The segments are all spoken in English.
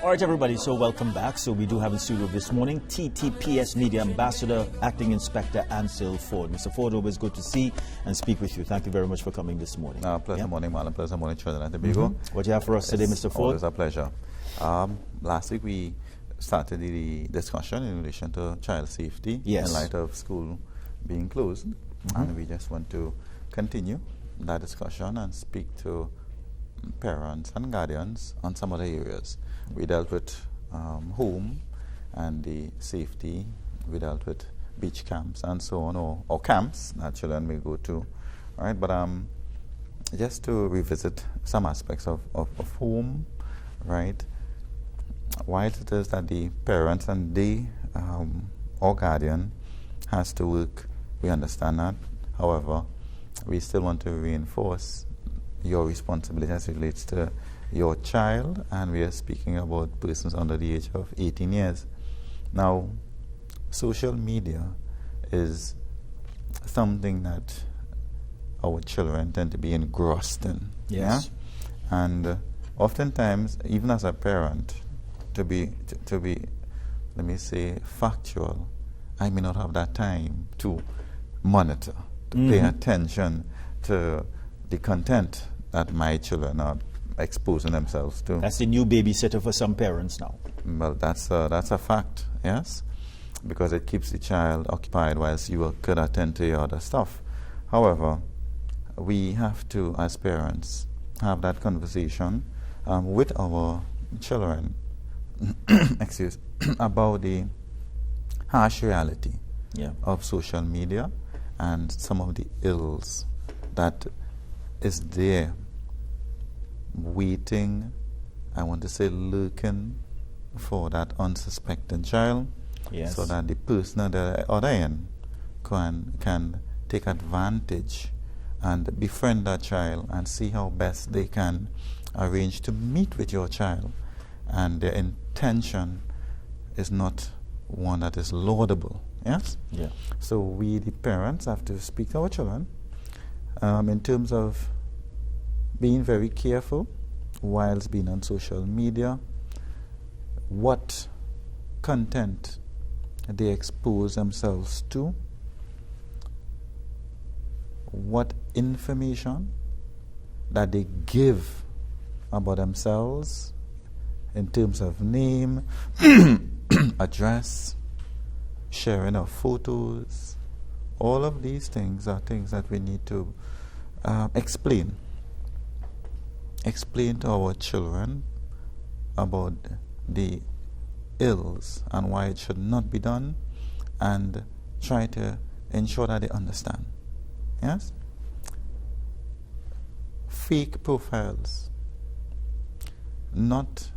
All right, everybody, so welcome back. So we do have in studio this morning TTPS Media Ambassador, Acting Inspector Ancil Forde. Mr. Forde, always good to see and speak with you. Thank you very much for coming this morning. Pleasant morning, Marlan. Pleasant morning, Trinidad and Tobago. What do you have for us today, Mr. Forde? Always a pleasure. Last week we started the discussion in relation to child safety in light of school being closed. And we just want to continue that discussion and speak to parents and guardians on some other areas. We dealt with home and the safety. We dealt with beach camps and so on, or camps that children may go to. All right, but just to revisit some aspects of home, right? Why it is that the parents and the or guardian has to work, we understand that. However, we still want to reinforce your responsibility as it relates to your child, and we are speaking about persons under the age of 18 years. Now, social media is something that our children tend to be engrossed in. Yes. Yeah? And oftentimes, even as a parent, to be, let me say, factual, I may not have that time to monitor, to pay attention to the content that my children are exposing themselves to. That's the new babysitter for some parents now. Well, that's a fact, yes, because it keeps the child occupied whilst you could attend to your other stuff. However, we have to, as parents, have that conversation with our children about the harsh reality of social media and some of the ills that is there waiting, I want to say lurking for that unsuspecting child, so that the person at the other end can take advantage and befriend that child and see how best they can arrange to meet with your child. And their intention is not one that is laudable. Yes? Yeah. So we, the parents, have to speak to our children in terms of being very careful whilst being on social media, what content they expose themselves to, what information that they give about themselves in terms of name, address, sharing of photos. All of these things are things that we need to explain to our children about the ills and why it should not be done, and try to ensure that they understand. Yes? Fake profiles. Not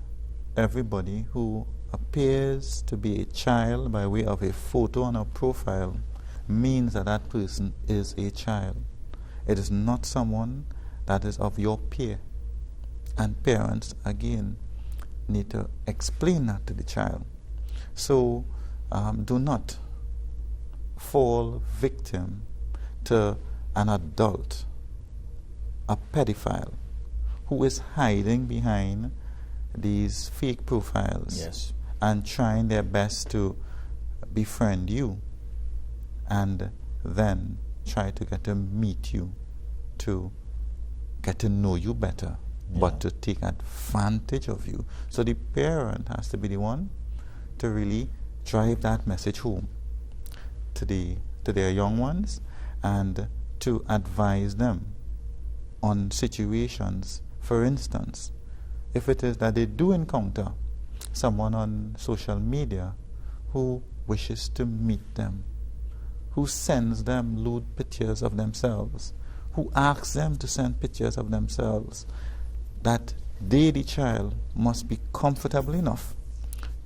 everybody who appears to be a child by way of a photo on a profile means that that person is a child. It is not someone that is of your peer. And parents, again, need to explain that to the child. So do not fall victim to an adult, a pedophile, who is hiding behind these fake profiles and trying their best to befriend you and then try to get to meet you, to get to know you better, but to take advantage of you. So the parent has to be the one to really drive that message home to their young ones, and to advise them on situations. For instance, if it is that they do encounter someone on social media who wishes to meet them, who sends them lewd pictures of themselves, who asks them to send pictures of themselves, that they, the child, must be comfortable enough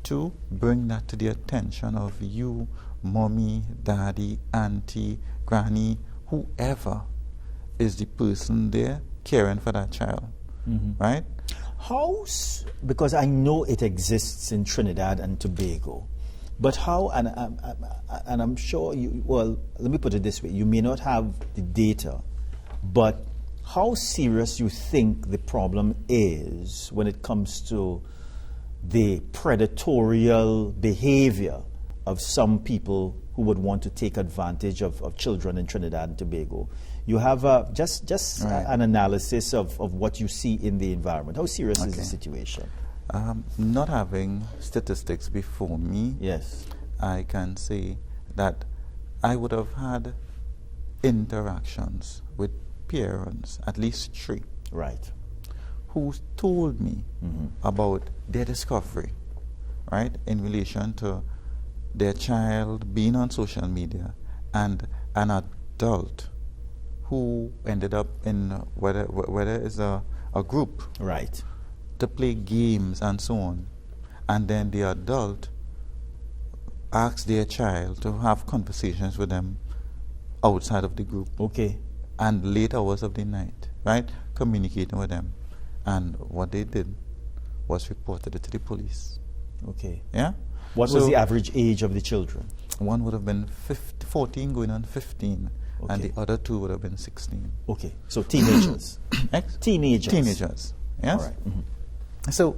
to bring that to the attention of you, mommy, daddy, auntie, granny, whoever is the person there caring for that child. Right? Because I know it exists in Trinidad and Tobago, but how, and I'm sure you, well, let me put it this way, you may not have the data, but how serious you think the problem is when it comes to the predatorial behavior of some people who would want to take advantage of children in Trinidad and Tobago. You have just Right. an analysis of what you see in the environment. How serious is the Okay. situation? Not having statistics before me, Yes. I can say that I would have had interactions with parents, at least 3, Right. who told me Mhm. about their discovery, right, in relation to their child being on social media and an adult who ended up in whether it's a group Right. to play games and so on, and then the adult asks their child to have conversations with them outside of the group Okay. and late hours of the night, right, communicating with them, and what they did was reported it to the police. Okay. Yeah. What was So the average age of the children? one would have been 14 going on 15, and Okay. the other 2 would have been 16. Okay. So teenagers. Teenagers. Teenagers. Yes. All right. Mhm. So,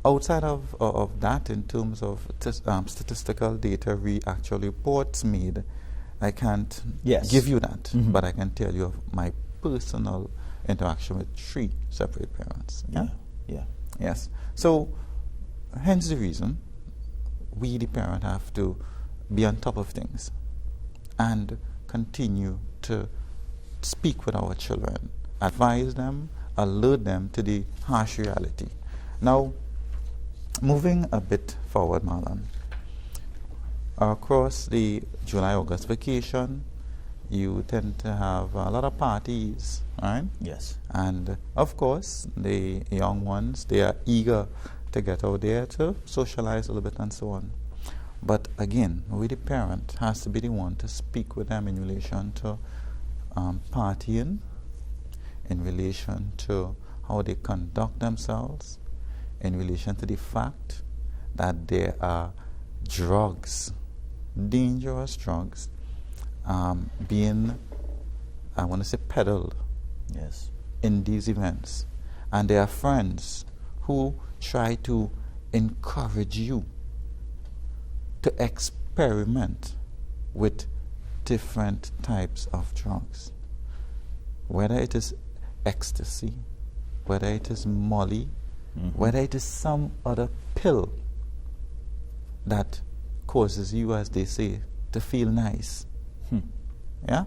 outside of that, in terms of statistical data, actual reports made, I can't Yes. give you that, Mhm. but I can tell you of my personal interaction with 3 separate parents. Yeah. Yeah. Yes. So, hence the reason we, the parent, have to be on top of things and continue to speak with our children, advise them, alert them to the harsh reality. Now, moving a bit forward, Marlan, across the July-August vacation, you tend to have a lot of parties, right? Yes. And of course, the young ones, they are eager to get out there to socialize a little bit and so on. But again, we, the parent, has to be the one to speak with them in relation to partying, in relation to how they conduct themselves, in relation to the fact that there are drugs, dangerous drugs, being, I want to say, peddled Yes. in these events. And there are friends who try to encourage you to experiment with different types of drugs. Whether it is ecstasy, whether it is Molly, whether it is some other pill that causes you, as they say, to feel nice. Yeah?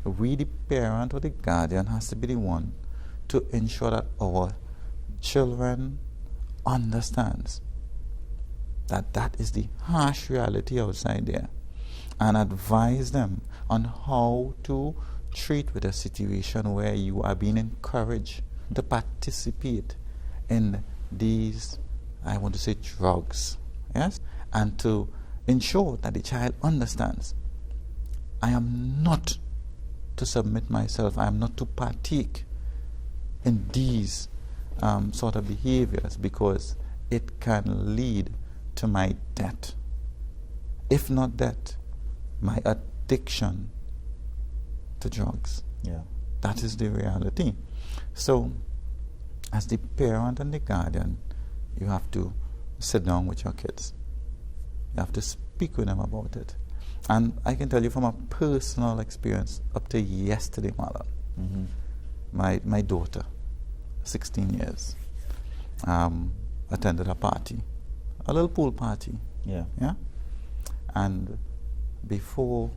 We, the parent or the guardian, has to be the one to ensure that our children understands that that is the harsh reality outside there, and advise them on how to treat with a situation where you are being encouraged to participate in these, I want to say, drugs. Yes? And to ensure that the child understands, I am not to submit myself, I am not to partake in these sort of behaviors, because it can lead to my death. If not that, my addiction to drugs. Yeah. That is the reality. So, as the parent and the guardian, you have to sit down with your kids. You have to speak with them about it. And I can tell you from a personal experience, up to yesterday, Marlan, my daughter, 16 years, attended a party, a little pool party. Yeah. Yeah? And before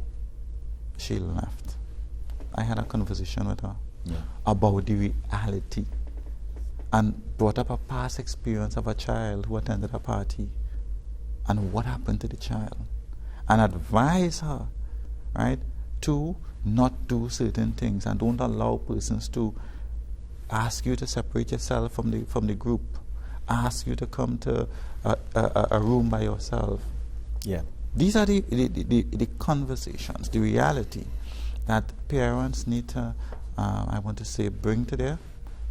she left, I had a conversation with her about the reality, and brought up a past experience of a child who attended a party and what happened to the child, and advise her, right, to not do certain things, and don't allow persons to ask you to separate yourself from the group, ask you to come to a room by yourself. Yeah. These are the conversations, the reality that parents need to, I want to say, bring to their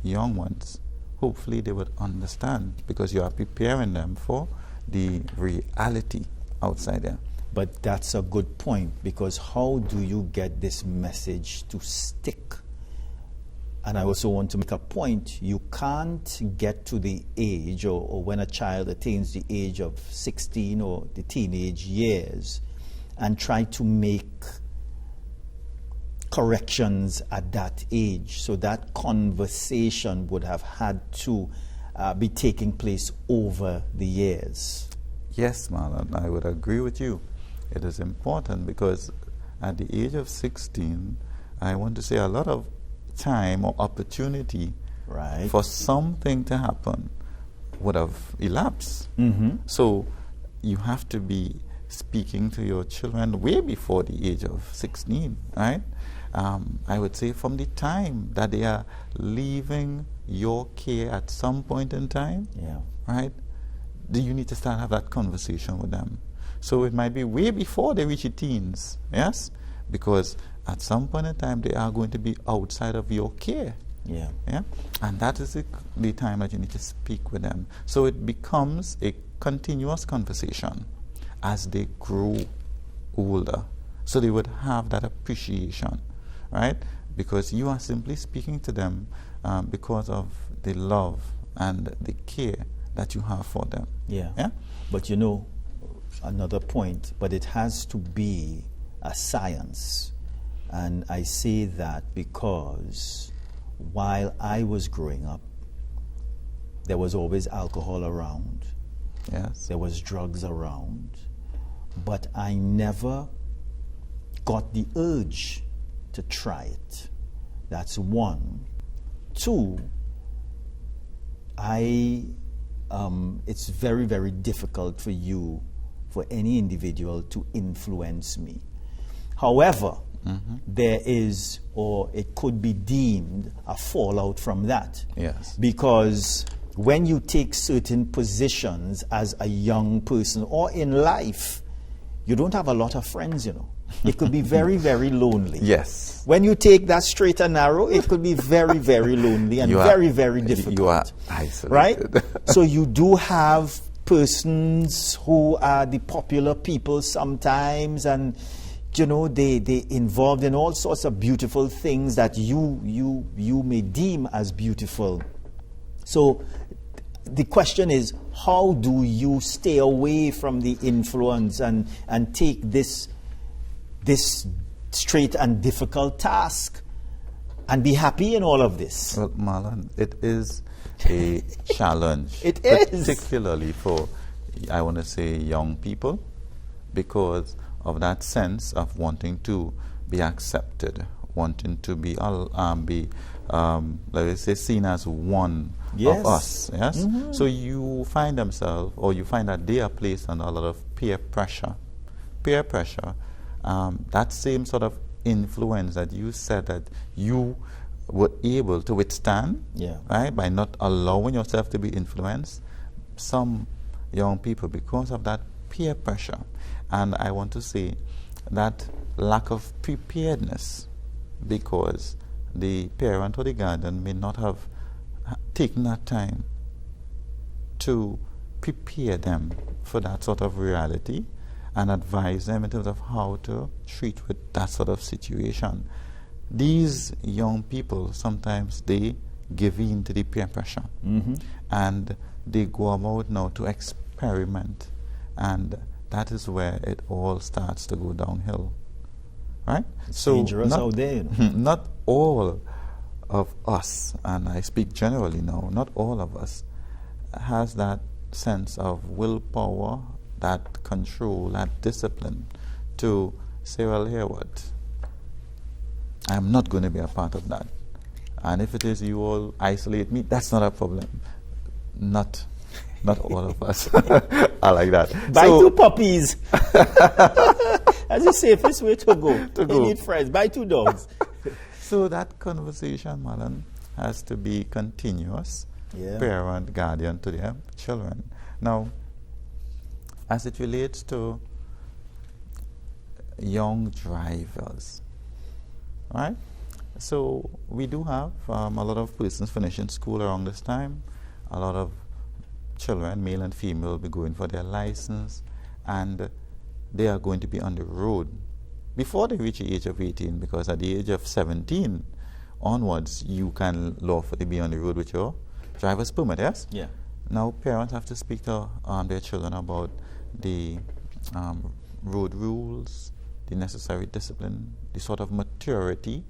young ones. Hopefully they would understand, because you are preparing them for the reality outside there. But that's a good point, because how do you get this message to stick And I also want to make a point, you can't get to the age, or when a child attains the age of 16 or the teenage years, and try to make corrections at that age. So that conversation would have had to be taking place over the years. Yes, Marlan, I would agree with you. It is important because at the age of 16, I want to say a lot of time or opportunity for something to happen would have elapsed. So you have to be speaking to your children way before the age of 16, right? I would say from the time that they are leaving your care at some point in time, right? You need to start have that conversation with them. So it might be way before they reach the teens, yes? Because at some point in time they are going to be outside of your care. Yeah. And that is the time that you need to speak with them. So it becomes a continuous conversation as they grow older. So they would have that appreciation, right? Because you are simply speaking to them because of the love and the care that you have for them. Yeah. But you know, another point, but it has to be a science. And I say that because while I was growing up, there was always alcohol around. Yes. There was drugs around. But I never got the urge to try it. That's one. Two, it's very, very difficult for any individual to influence me. However, there is, or it could be deemed, a fallout from that. Yes. Because when you take certain positions as a young person or in life, you don't have a lot of friends, you know. It could be very, very lonely. Yes. When you take that straight and narrow, it could be very, very lonely and very, very difficult. You are isolated. Right? So you do have persons who are the popular people sometimes, and you know, they involved in all sorts of beautiful things that you may deem as beautiful. So the question is, how do you stay away from the influence and take this straight and difficult task and be happy in all of this? Well, Marlan, it is a challenge. It is. Particularly for, I want to say, young people, because of that sense of wanting to be accepted, wanting to be let us say, seen as one of us. Yes. So you find themselves, or you find that they are placed under a lot of peer pressure. Peer pressure. That same sort of influence that you said that you were able to withstand, right, by not allowing yourself to be influenced. Some young people, because of that peer pressure, and I want to say that lack of preparedness, because the parent or the guardian may not have taken that time to prepare them for that sort of reality and advise them in terms of how to treat with that sort of situation. These young people, sometimes they give in to the peer pressure, and they go about now to experiment, and that is where it all starts to go downhill, right? It's dangerous out there, you know. Not all of us, and I speak generally now, not all of us has that sense of willpower, that control, that discipline to say, well, here what? I'm not going to be a part of that. And if it is you all isolate me, that's not a problem. Not all of us are like that. Buy 2 puppies. That's the safest way to go. You need friends. Buy 2 dogs. So that conversation, Marlan, has to be continuous. Parent, guardian to their children. Now, as it relates to young drivers, right? So we do have a lot of persons finishing school around this time. A lot of children, male and female, will be going for their license, and they are going to be on the road before they reach the age of 18, because at the age of 17 onwards, you can lawfully be on the road with your driver's permit, yes? Yeah. Now, parents have to speak to their children about the road rules, the necessary discipline, the sort of maturity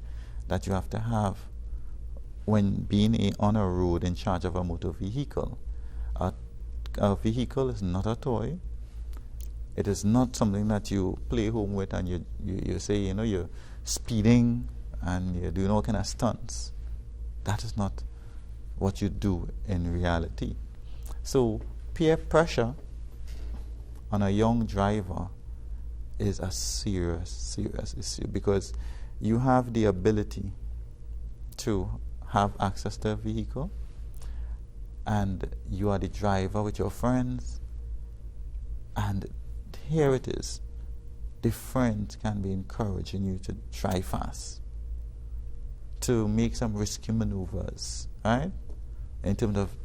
that you have to have when being on a road in charge of a motor vehicle. A vehicle is not a toy. It is not something that you play home with and you say, you're speeding and you're doing all kind of stunts. That is not what you do in reality. So peer pressure on a young driver is a serious, serious issue, because you have the ability to have access to a vehicle and you are the driver with your friends, and here it is. The friends can be encouraging you to drive fast, to make some risky maneuvers, right? In terms of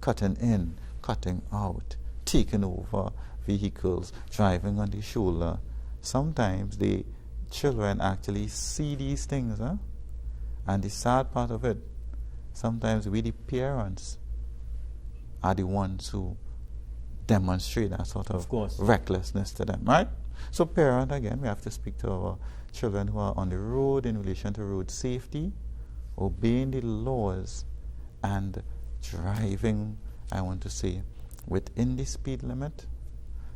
cutting in, cutting out, taking over vehicles, driving on the shoulder. Sometimes the children actually see these things, huh? And the sad part of it, sometimes we, the parents, are the ones who demonstrate that sort of recklessness to them, right? So parent, again, we have to speak to our children who are on the road in relation to road safety, obeying the laws, and driving, I want to say, within the speed limit,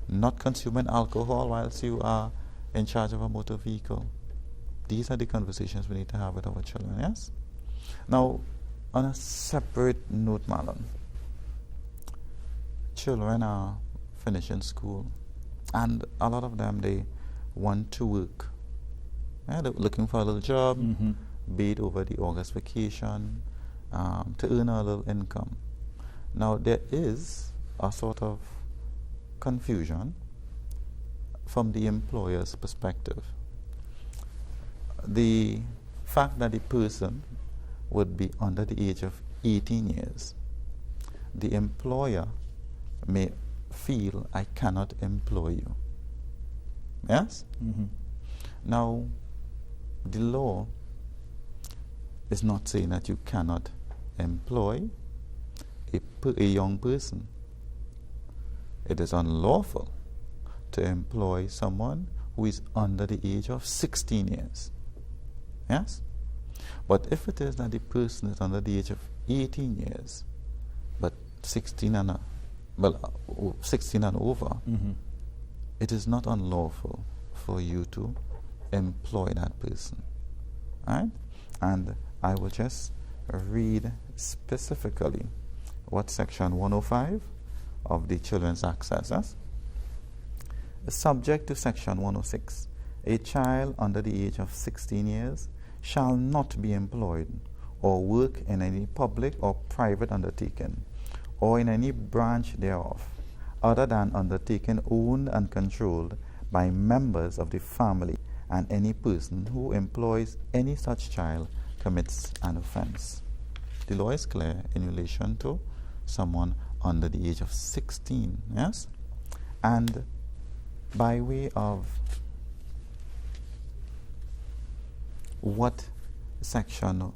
not consuming alcohol whilst you are in charge of a motor vehicle. These are the conversations we need to have with our children, yes? Now, on a separate note, Marlan, children are finishing school, and a lot of them, they want to work. Yeah, they're looking for a little job, be it over the August vacation, to earn a little income. Now, there is a sort of confusion from the employer's perspective. The fact that the person would be under the age of 18 years, the employer may feel, I cannot employ you. Yes? Now, the law is not saying that you cannot employ a young person. It is unlawful to employ someone who is under the age of 16 years. Yes? But if it is that the person is under the age of 18 years, but 16 and over, it is not unlawful for you to employ that person. Right? And I will just read specifically what Section 105 of the Children's Act says. Subject to Section 106, a child under the age of 16 years shall not be employed or work in any public or private undertaking or in any branch thereof, other than undertaking owned and controlled by members of the family, and any person who employs any such child commits an offense. The law is clear in relation to someone under the age of 16, yes? And by way of what Section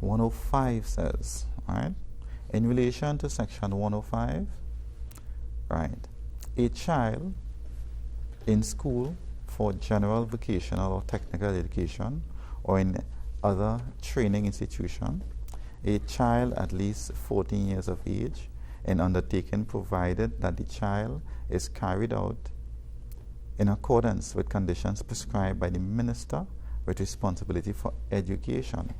105 says, right? In relation to Section 105, right, a child in school for general vocational or technical education or in other training institution, a child at least 14 years of age, in undertaking provided that the child is carried out in accordance with conditions prescribed by the minister with responsibility for education,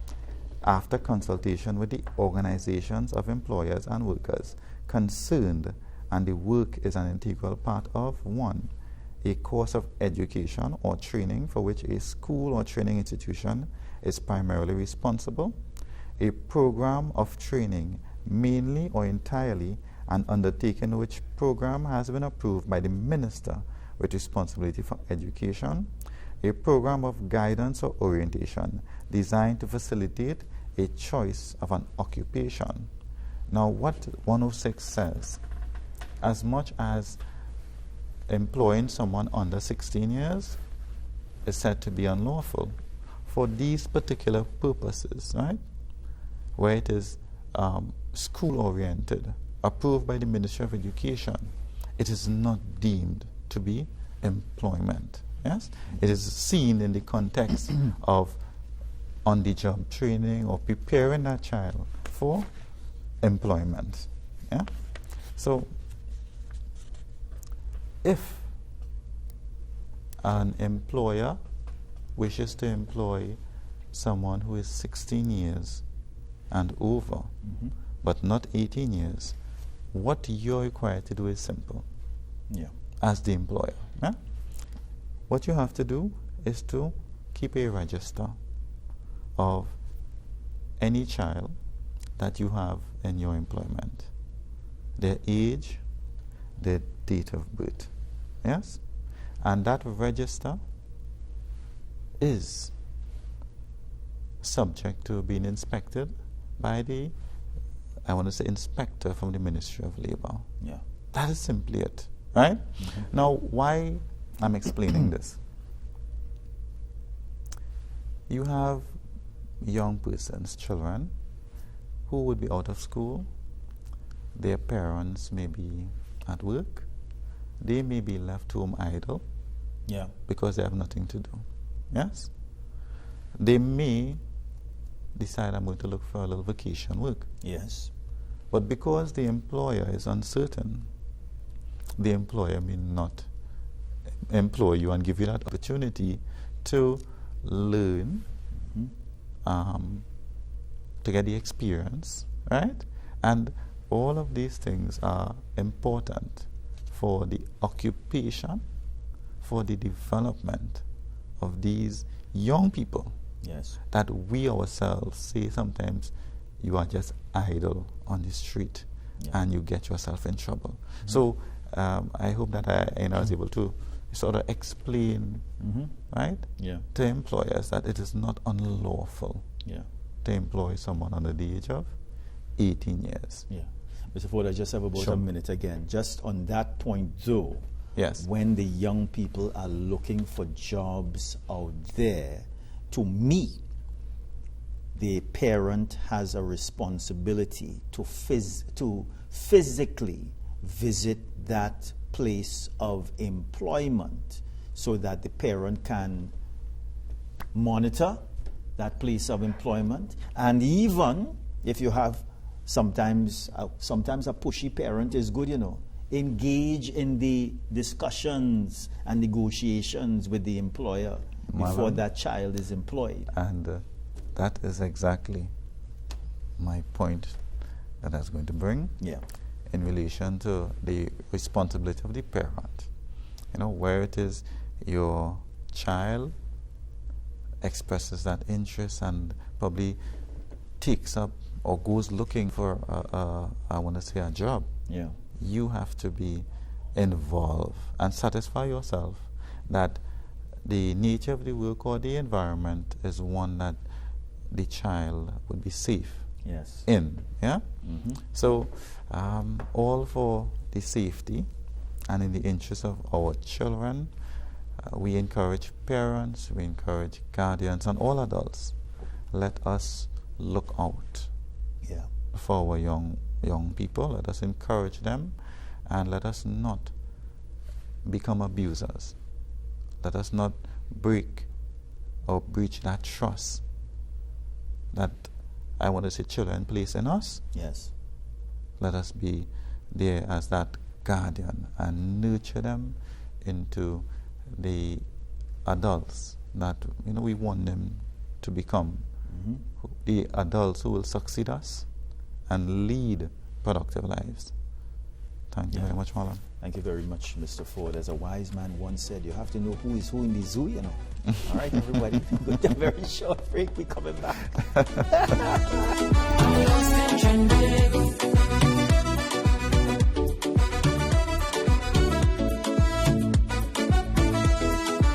after consultation with the organizations of employers and workers concerned, and the work is an integral part of 1. A course of education or training for which a school or training institution is primarily responsible, a program of training mainly or entirely an undertaking which program has been approved by the minister with responsibility for education, a program of guidance or orientation designed to facilitate a choice of an occupation. Now, what 106 says, as much as employing someone under 16 years is said to be unlawful, for these particular purposes, right, where it is school-oriented, approved by the Ministry of Education, it is not deemed to be employment. Yes, it is seen in the context of on-the-job training or preparing that child for employment. Yeah, so if an employer wishes to employ someone who is 16 years and over, but not 18 years, what you're required to do is simple. Yeah. As the employer. Yeah? What you have to do is to keep a register of any child that you have in your employment, their age, their date of birth. Yes? And that register is subject to being inspected by the, I want to say, inspector from the Ministry of Labor. Yeah. That is simply it. Right? Now, why I'm explaining this? You have young persons, children, who would be out of school. Their parents may be at work. They may be left home idle. Yeah. Because they have nothing to do. Yes? They may decide, I'm going to look for a little vacation work. Yes. But because the employer is uncertain, the employer may not employ you and give you that opportunity to learn, to get the experience, right? And all of these things are important for the occupation, for the development of these young people. Yes. That we ourselves say sometimes you are just idle on the street and you get yourself in trouble. So I hope that I was able to sort of explain, right, to employers that it is not unlawful to employ someone under the age of 18 years. Yeah. Mr. Forde, I just have about a minute again. Just on that point, though, when the young people are looking for jobs out there, to me, the parent has a responsibility to physically visit that place of employment so that the parent can monitor that place of employment. And even if you have sometimes a pushy parent is good, engage in the discussions and negotiations with the employer before that child is employed. And that is exactly my point that I was going to bring in relation to the responsibility of the parent. Where it is your child expresses that interest and probably takes up or goes looking for a job. Yeah. You have to be involved and satisfy yourself that the nature of the work or the environment is one that the child would be safe in. Yeah? So all for the safety and in the interest of our children, we encourage parents, we encourage guardians and all adults. Let us look out for our young people. Let us encourage them and let us not become abusers. Let us not break or breach that trust that I want to say children place in us. Yes. Let us be there as that guardian and nurture them into the adults that we want them to become. The adults who will succeed us and lead productive lives. Thank you very much, Marlan. Thank you very much, Mr. Forde. As a wise man once said, you have to know who is who in the zoo, All right, everybody. We'll take a very short break. We're coming back.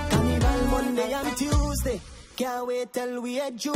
Carnival Monday and Tuesday. Can't wait till we at June.